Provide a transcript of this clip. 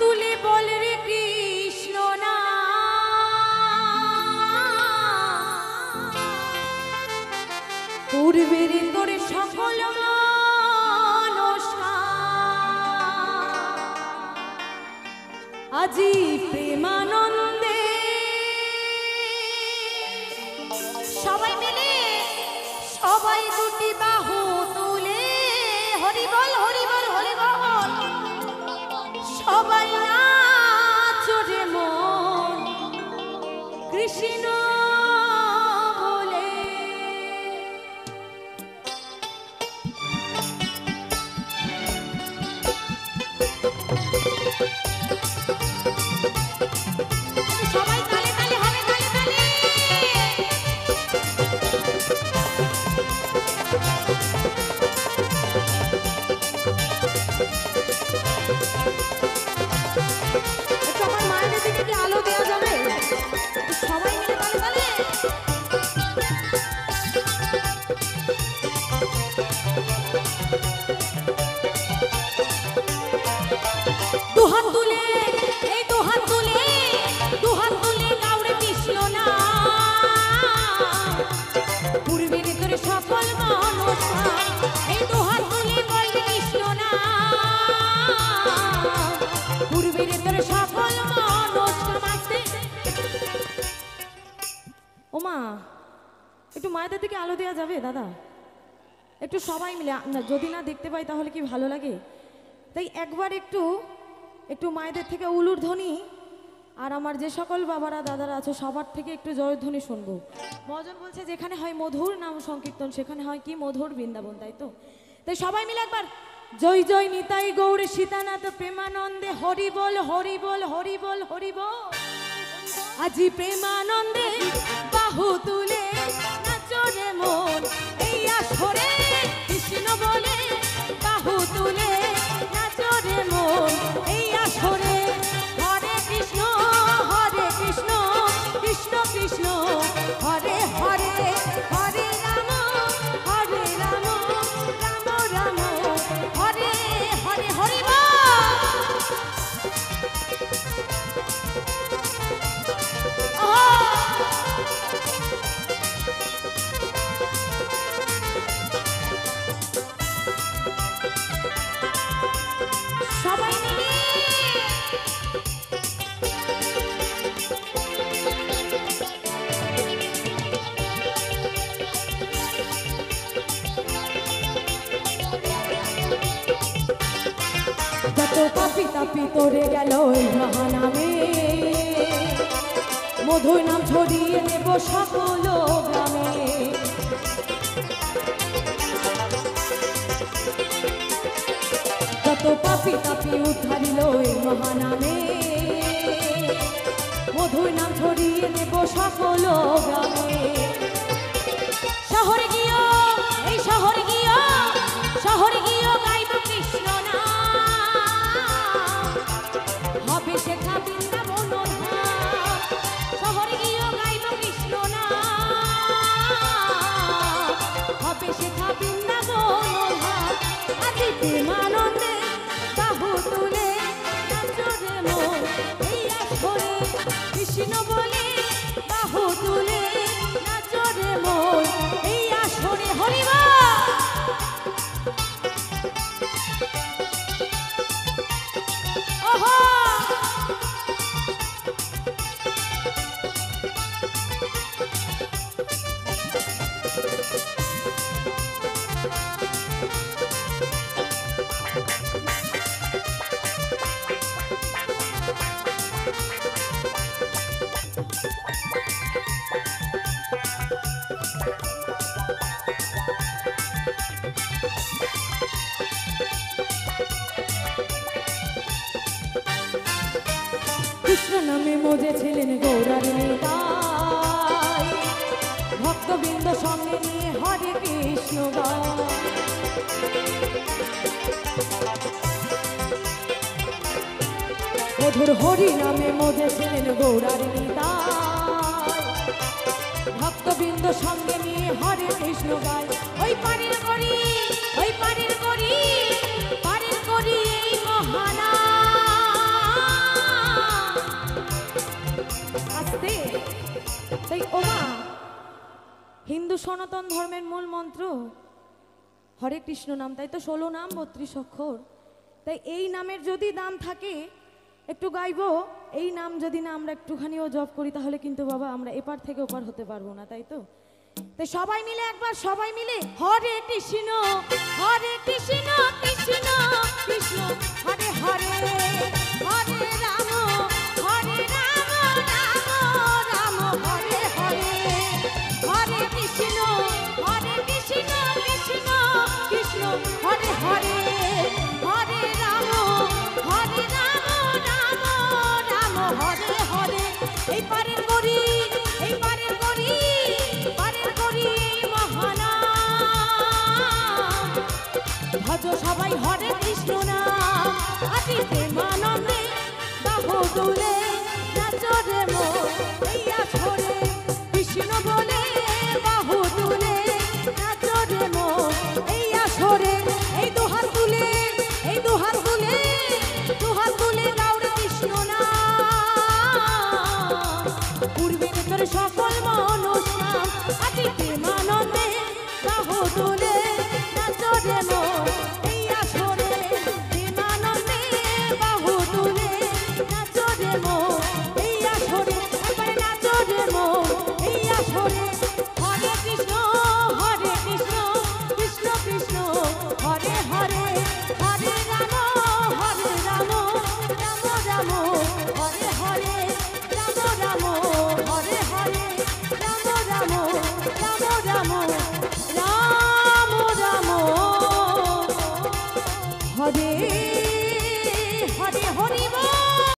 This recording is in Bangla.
তুলে বল রে কৃষ্ণ না পূর্বের তোর সকল আজি প্রেমানন্দে সবাই মিলে সবাই দুটি বাহু তুলে হরি বল হরি বল হরি বল সবাই নাচো রে মন কৃষ্ণ বলে সবাই তালে তালে হবে তালে তালে একটু আমার মায়ের দিকে কি আলো দেওয়া যাবে সবাই মিলে তালে তালে দুহাত তুলে এই দুহাত তুলে গাউরে কৃষ্ণ না পূর্বের তোর সকল মনসা এই দুহাত তুলে বল কৃষ্ণ না পূর্বের তোর সকল মনসা মাসে ওমা একটু মায়েদের দিকে আলো দেওয়া যাবে দাদা একটু সবাই মিলে যদি না দেখতে পাই তাহলে কি ভালো লাগে তাই একবার একটু একটু মায়েদের থেকে উলুর ধ্বনি আর আমার যে সকল বাবারা দাদারা আছে সবার থেকে একটু জয়ধ্বনি শুনবো মহাজন বলছে যেখানে হয় মধুর নাম সংকীর্তন সেখানে হয় কি মধুর বৃন্দাবন তাই তো তাই সবাই মিলে একবার জয় জয় নিতাই গৌর সীতানাথ প্রেমানন্দে হরি বল হরি বল হরি বল হরি বল আজি প্রেমানন্দে বাহু তুলে নাচো রে মন এই আসরে কৃষ্ণ বলে বাহু তুলে নাচো রে মন এই আসরে হরে কৃষ্ণ কৃষ্ণ কৃষ্ণ হরে হরে হরে রাম রাম রাম হরে হরে হরি বল সবাই মিলে যত পাপি তাপি তোরে গেল এই মহানামে মধুর নাম ছড়িয়ে নেব সকল গ্রামে যত পাপি তাপি উদ্ধারিল এই মহানামে মধুর নাম ছড়িয়ে নেব সকল গ্রামে শহরে গিয়ে এই শহরে গিয়ে গাইব কৃষ্ণ না হবে শেখা বৃন্দাবন শহরে গিয়ে গাইব কৃষ্ণ না হবে শেখা বৃন্দাবন আজি প্রেমানন্দে বাহু তুলে নাচো রে মন এই আসরে কৃষ্ণ বলে বাহু তুলে নাচো রে মন এই আসরে হরি বল ওহো কৃষ্ণ নামে মজেছিলেন গৌরার নিতাই ভক্তবৃন্দ সঙ্গে নিয়ে হরে কৃষ্ণ গায় মধুর হরি নামে মজেছিলেন গৌরার নিতাই ভক্তবৃন্দ সঙ্গে নিয়ে হরে কৃষ্ণ গায় ওই পারের করি এই মহানা কিন্তু সনাতন ধর্মের মূল মন্ত্র হরে কৃষ্ণ নাম, তাই তো 16 নাম 32 অক্ষর। তাই এই নামের যদি দাম থাকে একটু গাইবো, এই নাম যদি না আমরা একটুখানিও জপ করি তাহলে কিন্তু বাবা আমরা এপার থেকে ওপার হতে পারবো না, তাই তো? তাই সবাই মিলে একবার সবাই মিলে হরে কৃষ্ণ কৃষ্ণ কৃষ্ণ হরে হরে, হরে রাম রাম রাম হরে হরে, হরে কৃষ্ণ কৃষ্ণ কৃষ্ণ হরে হরে, হরে রাম রাম রাম হরে হরে। এই পারের করি মহানাম, ভজ সবাই হরে কৃষ্ণ নাম, আতি প্রেমানন্দে বাহু দুলে নাচরে মন এইয়া ছড়ে, কৃষ্ণ বলে বাহু দুলে নাচরে মন এইয়া ছড়ে। এই দুহাত তুলে গাউরে কৃষ্ণ নাম, পূর্বে তোর সকল মনস্কাম, আতি প্রেমানন্দে বাহু দুলে নাচরে মন এইয়া ছড়ে, প্রেমানন্দে বাহু দুলে নাচরে মন এইয়া ছড়ে, একবারে নাচরে মন এইয়া ছড়ে। হরে কৃষ্ণ কৃষ্ণ কৃষ্ণ হরে হরে, হরে রাম রাম রাম হরে হরে, রাম রাম হরে হরে, রাম রাম হরে হরে হরি বল।